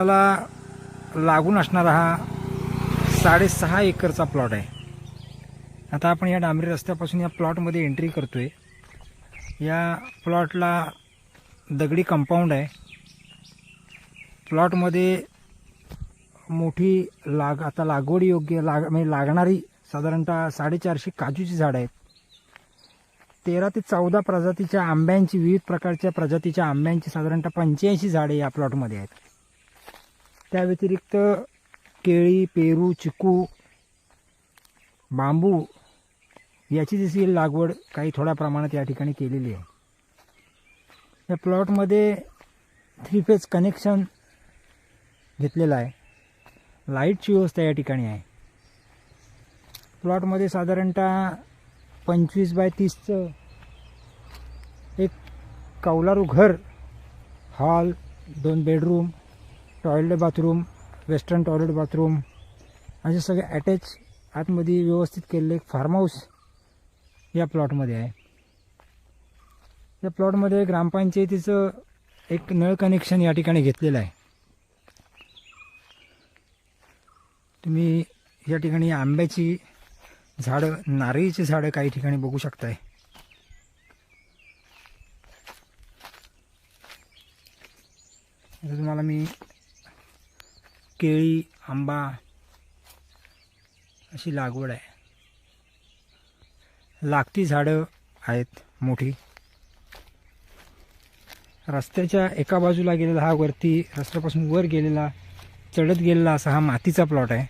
मला लागून असणारा हा 6.5 एकरचा प्लॉट आहे। आता आपण या डांबरी रस्त्यापासून या प्लॉटमध्ये एंट्री करतोय। या प्लॉटला दगडी कंपाऊंड आहे। प्लॉटमध्ये मोठी आता लागवड योग्य म्हणजे लागणारी साधारणतः 450 काजूची झाडं आहेत। 13 ते 14 प्रजातीच्या आंब्यांची, विविध प्रकारच्या प्रजातीच्या आंब्यांची साधारणतः 85 झाडे या प्लॉटमध्ये आहेत। त्या व्यतिरिक्त केळी, पेरू, चिकू, बांबू याची देखील लागवड काही थोड्या प्रमाणात या ठिकाणी केलेली आहे। या प्लॉटमध्ये 3 फेज कनेक्शन घेतलेलं आहे। लाईटची व्यवस्था या ठिकाणी आहे। प्लॉटमध्ये साधारणतः 25 बाय 30चं एक कौलारू घर, hall, 2 bedroom, toilet bathroom, western toilet bathroom असे सगळे अटॅच आतमध्ये व्यवस्थित केलेले एक फार्म हाऊस या प्लॉटमध्ये आहे। या प्लॉटमध्ये ग्रामपंचायतीचं एक नळ कनेक्शन या ठिकाणी घेतलेलं आहे। तुम्ही या ठिकाणी आंब्याची झाडं, नारळीची झाडं काही ठिकाणी बघू शकताय। तुम्हाला मी केळी, आंबा अशी लागवड आहे। लागती झाडं आहेत मोठी। रस्त्याच्या एका बाजूला गेलेला हा वरती रस्त्यापासून वर गेलेला चढत गेलेला असा हा मातीचा प्लॉट आहे।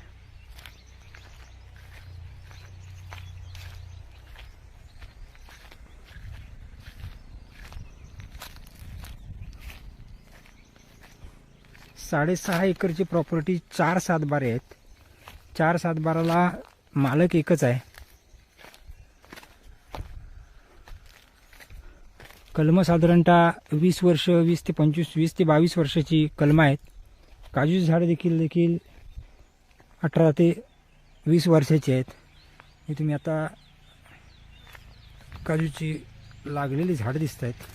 साडेसहा एकरची प्रॉपर्टी 4 सातबारे आहेत। 4 सातबाराला मालक एकच आहे। कलमं साधारणतः 20 वर्ष, 20 ते 25, 20 ते 22 वर्षाची कलमं आहेत। काजूची झाडं देखील 18 ते 20 वर्षाची आहेत। हे तुम्ही आता काजूची लागलेली झाडं दिसत आहेत।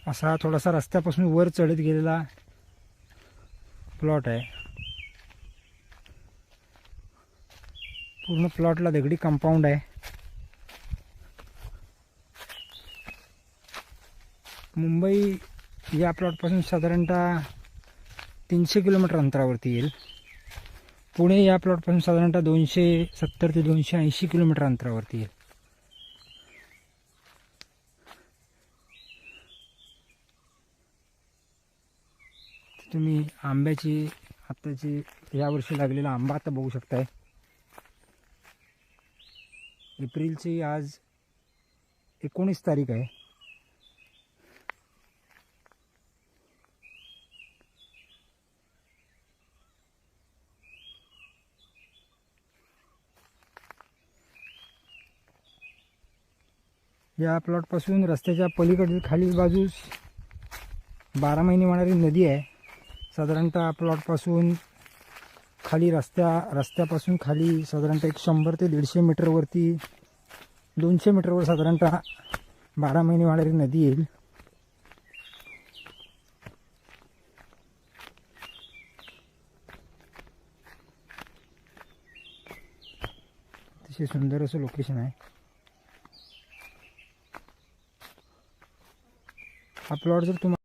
असा थोडासा रस्त्यापासून वर चढत गेलेला प्लॉट आहे। पूर्ण प्लॉटला दगडी कंपाऊंड आहे। मुंबई या प्लॉटपासून साधारणतः 300 किलोमीटर अंतरावरती येईल। पुणे या प्लॉटपासून साधारणतः 270 ते 280 किलोमीटर अंतरावरती येईल। तुम्ही आंब्याची आत्ताची यावर्षी लागलेला आंबा आता बघू शकताय। एप्रिलची आज 19 तारीख आहे। या प्लॉटपासून रस्त्याच्या पलीकडील खालील बाजूस 12 महिने वाहणारी नदी आहे। साधारणतः प्लॉटपासून खाली रस्त्यापासून खाली साधारणतः 100 ते 150 मीटरवरती 200 मीटरवर साधारणतः 12 महिने वाहणारी नदी येईल। अतिशय सुंदर असं लोकेशन आहे। हा प्लॉट जर तुम्हाला